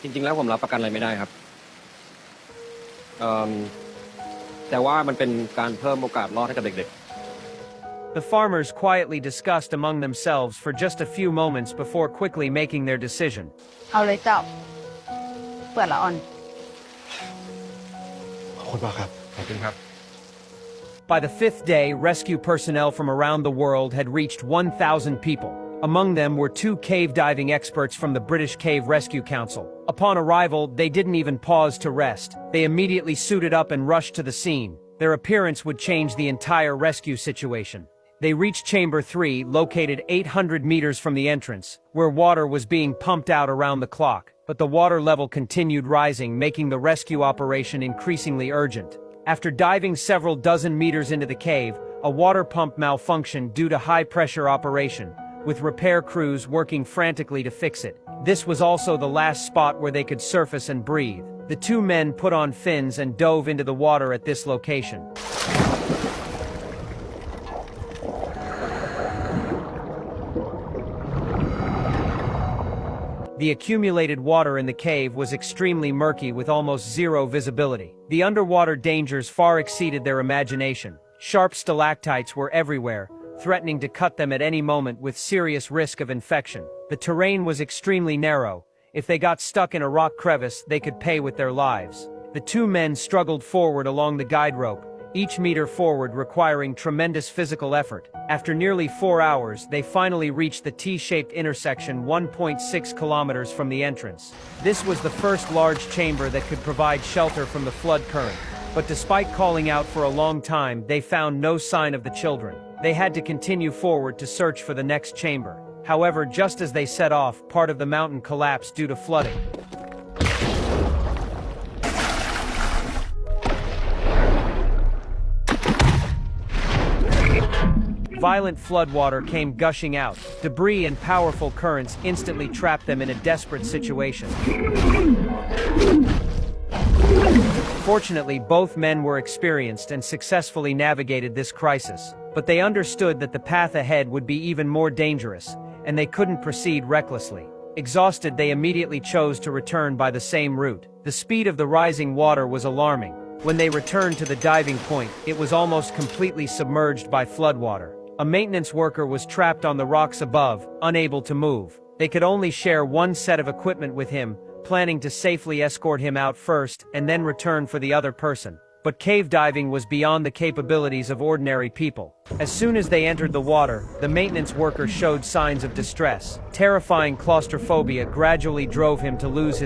จริงๆแล้วผมรับประกันอะไรไม่ได้ครับเอ่อแต่ว่ามันเป็นการเพิ่มโอกาสรอดให้กับเด็ก The farmers quietly discussed among themselves for just a few moments before quickly making their decision. เอาเลยเจ้าเปิดละอ่อน ขอบคุณมากครับ ๆขอบคุณครับ By the fifth day, rescue personnel from around the world had reached 1,000 people. Among them were 2 cave diving experts from the British Cave Rescue Council. Upon arrival, they didn't even pause to rest. They immediately suited up and rushed to the scene. Their appearance would change the entire rescue situation. They reached Chamber 3, located 800 meters from the entrance, where water was being pumped out around the clock. But the water level continued rising, making the rescue operation increasingly urgent. After diving several dozen meters into the cave, a water pump malfunctioned due to high-pressure operation, with repair crews working frantically to fix it. This was also the last spot where they could surface and breathe. The 2 men put on fins and dove into the water at this location. The accumulated water in the cave was extremely murky with almost zero visibility. The underwater dangers far exceeded their imagination. Sharp stalactites were everywhere, threatening to cut them at any moment with serious risk of infection. The terrain was extremely narrow. If they got stuck in a rock crevice, they could pay with their lives. The 2 men struggled forward along the guide rope, each meter forward requiring tremendous physical effort. After nearly 4 hours, they finally reached the T-shaped intersection 1.6 kilometers from the entrance. This was the first large chamber that could provide shelter from the flood current. But despite calling out for a long time, they found no sign of the children. They had to continue forward to search for the next chamber. However, just as they set off, part of the mountain collapsed due to flooding. Violent floodwater came gushing out. Debris and powerful currents instantly trapped them in a desperate situation. Fortunately, both men were experienced and successfully navigated this crisis. But they understood that the path ahead would be even more dangerous, and they couldn't proceed recklessly. Exhausted, they immediately chose to return by the same route. The speed of the rising water was alarming. When they returned to the diving point, it was almost completely submerged by floodwater. A maintenance worker was trapped on the rocks above, unable to move. They could only share one set of equipment with him, planning to safely escort him out first and then return for the other person. But cave diving was beyond the capabilities of ordinary people. As soon as they entered the water, the maintenance worker showed signs of distress. Terrifying claustrophobia gradually drove him to lose his